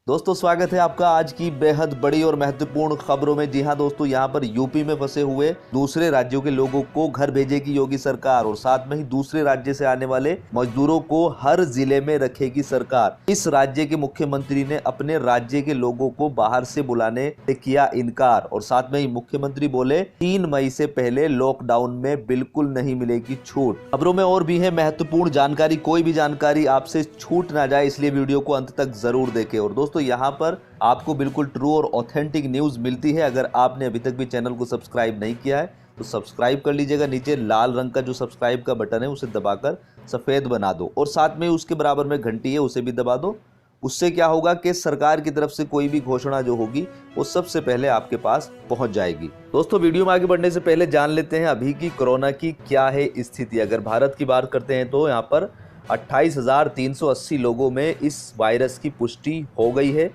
दोस्तों स्वागत है आपका आज की बेहद बड़ी और महत्वपूर्ण खबरों में। जी हां दोस्तों, यहां पर यूपी में फंसे हुए दूसरे राज्यों के लोगों को घर भेजेगी योगी सरकार और साथ में ही दूसरे राज्य से आने वाले मजदूरों को हर जिले में रखेगी सरकार। इस राज्य के मुख्यमंत्री ने अपने राज्य के लोगों को बाहर से बुलाने से किया इनकार और साथ में ही मुख्यमंत्री बोले 3 मई से पहले लॉकडाउन में बिल्कुल नहीं मिलेगी छूट। खबरों में और भी है महत्वपूर्ण जानकारी, कोई भी जानकारी आपसे छूट ना जाए इसलिए वीडियो को अंत तक जरूर देखें। और दोस्तों यहाँ पर आपको बिल्कुल ट्रू और ऑथेंटिक न्यूज मिलती है। अगर आपने अभी तक भी चैनल को सब्सक्राइब नहीं किया है तो सब्सक्राइब कर लीजिएगा। नीचे लाल रंग का जो सब्सक्राइब का बटन है उसे दबाकर सफेद बना दो और साथ में उसके बराबर में घंटी है उसे भी दबा दो। उससे क्या होगा कि सरकार की तरफ से कोई भी घोषणा जो होगी वो सबसे पहले आपके पास पहुंच जाएगी। दोस्तों वीडियो में आगे बढ़ने से पहले जान लेते हैं अभी की कोरोना की क्या है स्थिति। अगर भारत की बात करते हैं तो यहाँ पर 28,380 लोगों में इस वायरस की पुष्टि हो गई है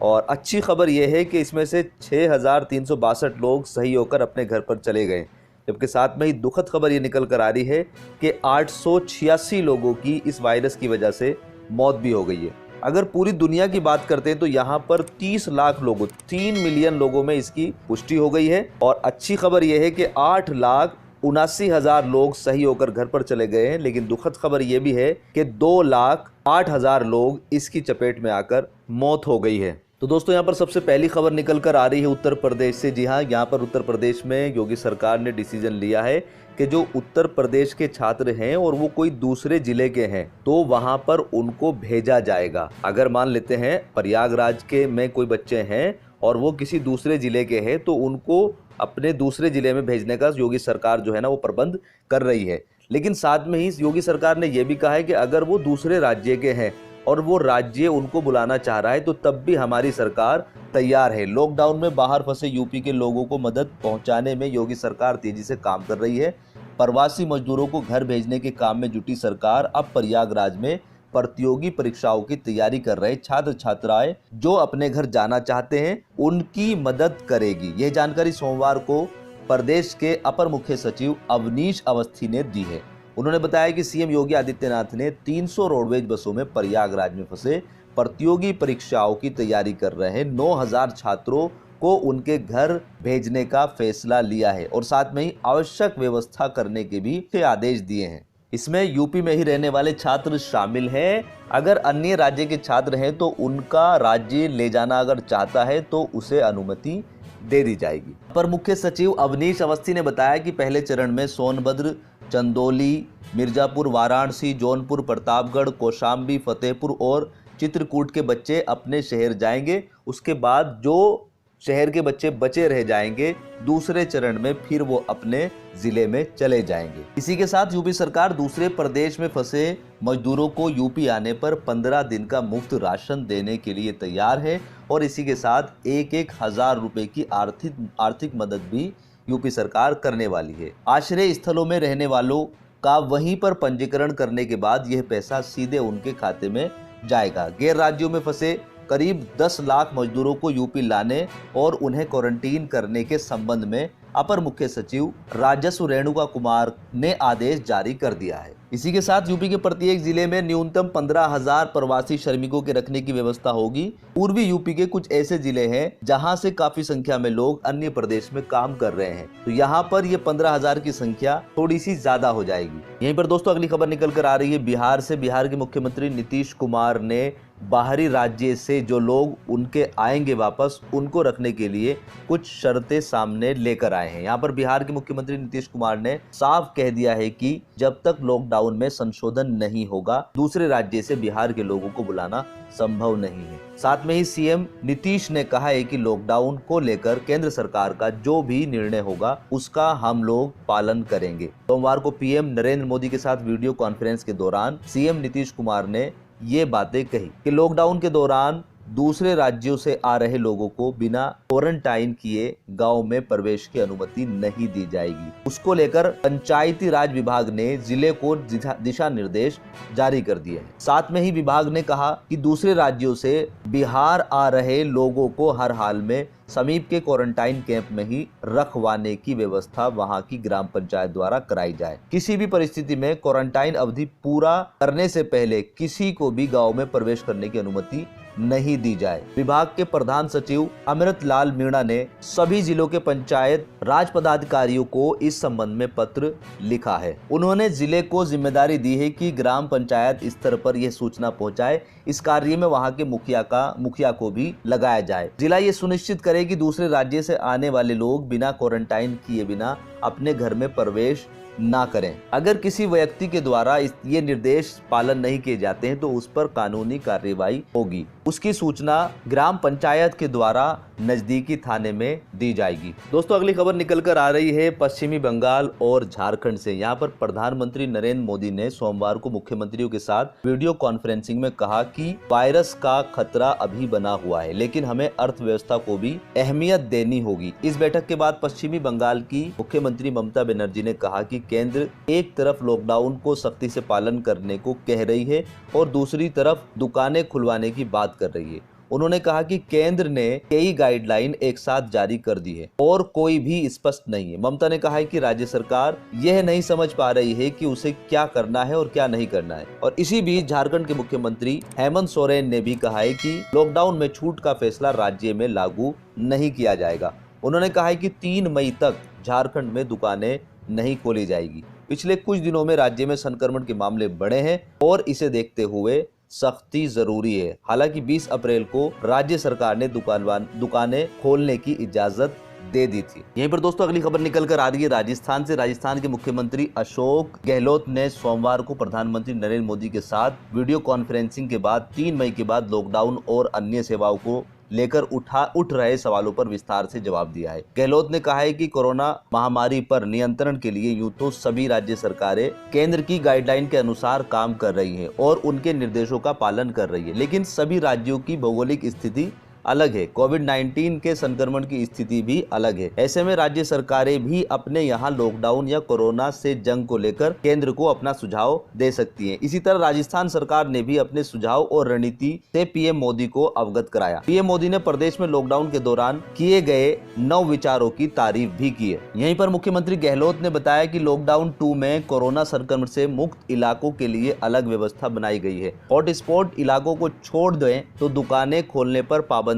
और अच्छी खबर यह है कि इसमें से 6,362 लोग सही होकर अपने घर पर चले गए, जबकि साथ में ही दुखद खबर ये निकल कर आ रही है कि 886 लोगों की इस वायरस की वजह से मौत भी हो गई है। अगर पूरी दुनिया की बात करते हैं तो यहाँ पर 30 लाख लोगों 3 मिलियन लोगों में इसकी पुष्टि हो गई है और अच्छी खबर यह है कि 8,79,000 लोग सही होकर घर पर चले गए हैं। लेकिन दुखद खबर यह भी है कि 2,08,000 लोग इसकी चपेट में आकर मौत हो गई है। तो दोस्तों यहाँ पर सबसे पहली खबर निकल कर आ रही है उत्तर प्रदेश से। जी हाँ, यहाँ पर उत्तर प्रदेश में योगी सरकार ने डिसीजन लिया है कि जो उत्तर प्रदेश के छात्र हैं और वो कोई दूसरे जिले के हैं तो वहां पर उनको भेजा जाएगा। अगर मान लेते हैं प्रयागराज के में कोई बच्चे हैं और वो किसी दूसरे जिले के हैं तो उनको अपने दूसरे जिले में भेजने का योगी सरकार जो है ना वो प्रबंध कर रही है। लेकिन साथ में ही योगी सरकार ने यह भी कहा है कि अगर वो दूसरे राज्य के हैं और वो राज्य उनको बुलाना चाह रहा है तो तब भी हमारी सरकार तैयार है। लॉकडाउन में बाहर फंसे यूपी के लोगों को मदद पहुंचाने में योगी सरकार तेजी से काम कर रही है। प्रवासी मजदूरों को घर भेजने के काम में जुटी सरकार अब प्रयागराज में प्रतियोगी परीक्षाओं की तैयारी कर रहे छात्र छात्राएं जो अपने घर जाना चाहते हैं उनकी मदद करेगी। यह जानकारी सोमवार को प्रदेश के अपर मुख्य सचिव अवनीश अवस्थी ने दी है। उन्होंने बताया कि सीएम योगी आदित्यनाथ ने 300 रोडवेज बसों में प्रयागराज में फंसे प्रतियोगी परीक्षाओं की तैयारी कर रहे 9,000 छात्रों को उनके घर भेजने का फैसला लिया है और साथ में ही आवश्यक व्यवस्था करने के भी आदेश दिए हैं। इसमें यूपी में ही रहने वाले छात्र शामिल हैं। अगर अन्य राज्य के छात्र हैं तो उनका राज्य ले जाना अगर चाहता है तो उसे अनुमति दे दी जाएगी। अपर मुख्य सचिव अवनीश अवस्थी ने बताया कि पहले चरण में सोनभद्र, चंदौली, मिर्जापुर, वाराणसी, जौनपुर, प्रतापगढ़, कौशाम्बी, फतेहपुर और चित्रकूट के बच्चे अपने शहर जाएंगे। उसके बाद जो शहर के बच्चे बचे रह जाएंगे दूसरे चरण में फिर वो अपने जिले में चले जाएंगे। इसी के साथ यूपी सरकार दूसरे प्रदेश में फंसे मजदूरों को यूपी आने पर 15 दिन का मुफ्त राशन देने के लिए तैयार है और इसी के साथ 1,000 रुपए की आर्थिक मदद भी यूपी सरकार करने वाली है। आश्रय स्थलों में रहने वालों का वहीं पर पंजीकरण करने के बाद यह पैसा सीधे उनके खाते में जाएगा। गैर राज्यों में फंसे करीब 10 लाख मजदूरों को यूपी लाने और उन्हें क्वारंटीन करने के संबंध में अपर मुख्य सचिव राजस्व रेणुका कुमार ने आदेश जारी कर दिया है। इसी के साथ यूपी के प्रत्येक जिले में न्यूनतम 15,000 प्रवासी श्रमिकों के रखने की व्यवस्था होगी। पूर्वी यूपी के कुछ ऐसे जिले हैं जहां से काफी संख्या में लोग अन्य प्रदेश में काम कर रहे हैं तो यहाँ पर ये 15,000 की संख्या थोड़ी सी ज्यादा हो जाएगी। यहीं पर दोस्तों अगली खबर निकल कर आ रही है बिहार से। बिहार के मुख्यमंत्री नीतीश कुमार ने बाहरी राज्य से जो लोग उनके आएंगे वापस उनको रखने के लिए कुछ शर्तें सामने लेकर आए हैं। यहाँ पर बिहार के मुख्यमंत्री नीतीश कुमार ने साफ कह दिया है कि जब तक लॉकडाउन में संशोधन नहीं होगा दूसरे राज्य से बिहार के लोगों को बुलाना संभव नहीं है। साथ में ही सीएम नीतीश ने कहा है कि लॉकडाउन को लेकर केंद्र सरकार का जो भी निर्णय होगा उसका हम लोग पालन करेंगे। सोमवार को पीएम नरेंद्र मोदी के साथ वीडियो कॉन्फ्रेंस के दौरान सीएम नीतीश कुमार ने ये बातें कही कि लॉकडाउन के दौरान दूसरे राज्यों से आ रहे लोगों को बिना क्वारंटाइन किए गांव में प्रवेश की अनुमति नहीं दी जाएगी। उसको लेकर पंचायती राज विभाग ने जिले को दिशा निर्देश जारी कर दिए हैं। साथ में ही विभाग ने कहा कि दूसरे राज्यों से बिहार आ रहे लोगों को हर हाल में समीप के क्वारंटाइन कैंप में ही रखवाने की व्यवस्था वहां की ग्राम पंचायत द्वारा कराई जाए। किसी भी परिस्थिति में क्वारंटाइन अवधि पूरा करने से पहले किसी को भी गांव में प्रवेश करने की अनुमति नहीं दी जाए। विभाग के प्रधान सचिव अमृत लाल मीणा ने सभी जिलों के पंचायत राज पदाधिकारियों को इस संबंध में पत्र लिखा है। उन्होंने जिले को जिम्मेदारी दी है कि ग्राम पंचायत स्तर पर यह सूचना पहुंचाए। इस कार्य में वहां के मुखिया को भी लगाया जाए। जिला ये सुनिश्चित करे कि दूसरे राज्य से आने वाले लोग बिना क्वारंटाइन किए बिना अपने घर में प्रवेश ना करें। अगर किसी व्यक्ति के द्वारा ये निर्देश पालन नहीं किए जाते हैं तो उस पर कानूनी कार्रवाई होगी। उसकी सूचना ग्राम पंचायत के द्वारा नजदीकी थाने में दी जाएगी। दोस्तों, अगली खबर निकल कर आ रही है पश्चिमी बंगाल और झारखंड से। यहाँ पर प्रधानमंत्री नरेंद्र मोदी ने सोमवार को मुख्यमंत्रियों के साथ वीडियो कॉन्फ्रेंसिंग में कहा कि वायरस का खतरा अभी बना हुआ है, लेकिन हमें अर्थव्यवस्था को भी अहमियत देनी होगी। इस बैठक के बाद पश्चिमी बंगाल की मुख्यमंत्री ममता बनर्जी ने कहा कि केंद्र एक तरफ लॉकडाउन को सख्ती से पालन करने को कह रही है और दूसरी तरफ दुकानें खुलवाने की बात कर रही है। उन्होंने कहा कि केंद्र ने कई गाइडलाइन एक साथ जारी कर दी है और कोई भी स्पष्ट नहीं है। ममता ने कहा है कि राज्य सरकार यह नहीं समझ पा रही है कि उसे क्या करना है और क्या नहीं करना है। और इसी बीच झारखंड के मुख्यमंत्री हेमंत सोरेन ने भी कहा है कि लॉकडाउन में छूट का फैसला राज्य में लागू नहीं किया जाएगा। उन्होंने कहा है कि 3 मई तक झारखंड में दुकानें नहीं खोली जाएगी। पिछले कुछ दिनों में राज्य में संक्रमण के मामले बढ़े हैं और इसे देखते हुए सख्ती जरूरी है। हालांकि 20 अप्रैल को राज्य सरकार ने दुकानें खोलने की इजाजत दे दी थी। यहीं पर दोस्तों अगली खबर निकल कर आ रही है राजस्थान से। राजस्थान के मुख्यमंत्री अशोक गहलोत ने सोमवार को प्रधानमंत्री नरेंद्र मोदी के साथ वीडियो कॉन्फ्रेंसिंग के बाद 3 मई के बाद लॉकडाउन और अन्य सेवाओं को लेकर उठ रहे सवालों पर विस्तार से जवाब दिया है। गहलोत ने कहा है कि कोरोना महामारी पर नियंत्रण के लिए यूं तो सभी राज्य सरकारें केंद्र की गाइडलाइन के अनुसार काम कर रही हैं और उनके निर्देशों का पालन कर रही है, लेकिन सभी राज्यों की भौगोलिक स्थिति अलग है। कोविड-19 के संक्रमण की स्थिति भी अलग है। ऐसे में राज्य सरकारें भी अपने यहाँ लॉकडाउन या कोरोना से जंग को लेकर केंद्र को अपना सुझाव दे सकती हैं। इसी तरह राजस्थान सरकार ने भी अपने सुझाव और रणनीति से पीएम मोदी को अवगत कराया। पीएम मोदी ने प्रदेश में लॉकडाउन के दौरान किए गए नव विचारों की तारीफ भी की है। यहीं पर मुख्यमंत्री गहलोत ने बताया कि लॉकडाउन 2 में कोरोना संक्रमण से मुक्त इलाकों के लिए अलग व्यवस्था बनाई गई है। हॉटस्पॉट इलाकों को छोड़ दें तो दुकानें खोलने पर पाबंदी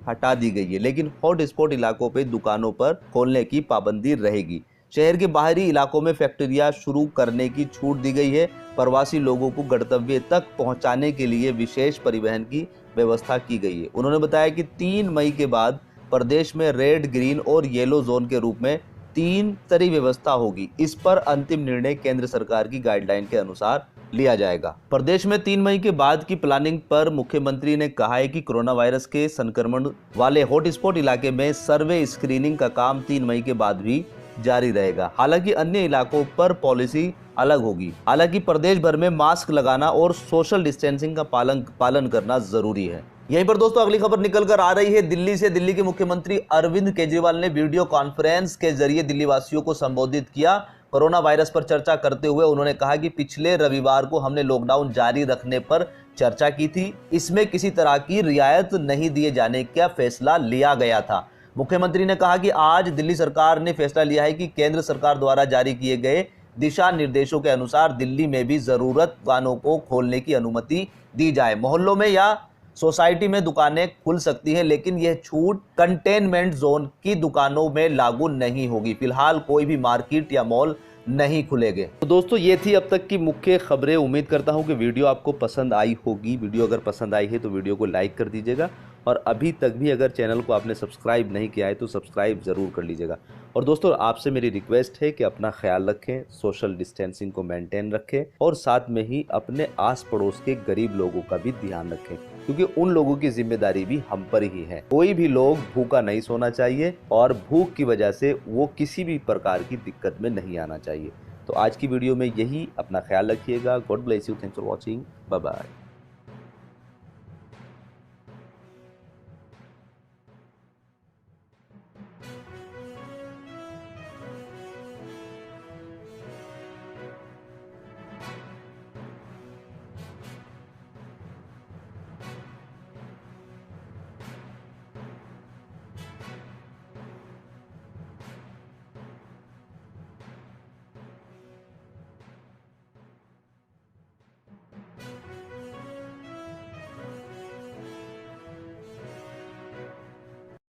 हटा दी गई है, लेकिन हॉटस्पॉट इलाकों पे दुकानों पर खोलने की पाबंदी रहेगी। शहर के बाहरी इलाकों में फैक्ट्रियां शुरू करने की छूट दी गई है। प्रवासी लोगों को गंतव्य तक पहुंचाने के लिए विशेष परिवहन की व्यवस्था की गई है। उन्होंने बताया कि 3 मई के बाद प्रदेश में रेड, ग्रीन और येलो जोन के रूप में 3 तरह व्यवस्था होगी। इस पर अंतिम निर्णय केंद्र सरकार की गाइडलाइन के अनुसार लिया जाएगा। प्रदेश में 3 मई के बाद की प्लानिंग पर मुख्यमंत्री ने कहा है कि कोरोना वायरस के संक्रमण वाले हॉटस्पॉट इलाके में सर्वे स्क्रीनिंग का काम 3 मई के बाद भी जारी रहेगा। हालांकि अन्य इलाकों पर पॉलिसी अलग होगी। हालांकि प्रदेश भर में मास्क लगाना और सोशल डिस्टेंसिंग का पालन करना जरूरी है। यहीं पर दोस्तों अगली खबर निकल कर आ रही है दिल्ली से। दिल्ली के मुख्यमंत्री अरविंद केजरीवाल ने वीडियो कॉन्फ्रेंस के जरिए दिल्ली वासियों को संबोधित किया। कोरोना वायरस पर चर्चा करते हुए उन्होंने कहा कि पिछले रविवार को हमने लॉकडाउन जारी रखने पर चर्चा की थी। इसमें किसी तरह की रियायत नहीं दिए जाने का फैसला लिया गया था। मुख्यमंत्री ने कहा कि आज दिल्ली सरकार ने फैसला लिया है कि केंद्र सरकार द्वारा जारी किए गए दिशा निर्देशों के अनुसार दिल्ली में भी जरूरत दुकानों को खोलने की अनुमति दी जाए। मोहल्लों में या सोसाइटी में दुकानें खुल सकती हैं, लेकिन यह छूट कंटेनमेंट जोन की दुकानों में लागू नहीं होगी। फिलहाल कोई भी मार्केट या मॉल नहीं खुलेंगे। तो दोस्तों ये थी अब तक की मुख्य खबरें। उम्मीद करता हूं कि वीडियो आपको पसंद आई होगी। वीडियो अगर पसंद आई है तो वीडियो को लाइक कर दीजिएगा और अभी तक भी अगर चैनल को आपने सब्सक्राइब नहीं किया है तो सब्सक्राइब ज़रूर कर लीजिएगा। और दोस्तों आपसे मेरी रिक्वेस्ट है कि अपना ख्याल रखें, सोशल डिस्टेंसिंग को मेंटेन रखें और साथ में ही अपने आस पड़ोस के गरीब लोगों का भी ध्यान रखें, क्योंकि उन लोगों की जिम्मेदारी भी हम पर ही है। कोई भी लोग भूखा नहीं सोना चाहिए और भूख की वजह से वो किसी भी प्रकार की दिक्कत में नहीं आना चाहिए। तो आज की वीडियो में यही। अपना ख्याल रखिएगा। God bless you. Thanks for watching. Bye bye.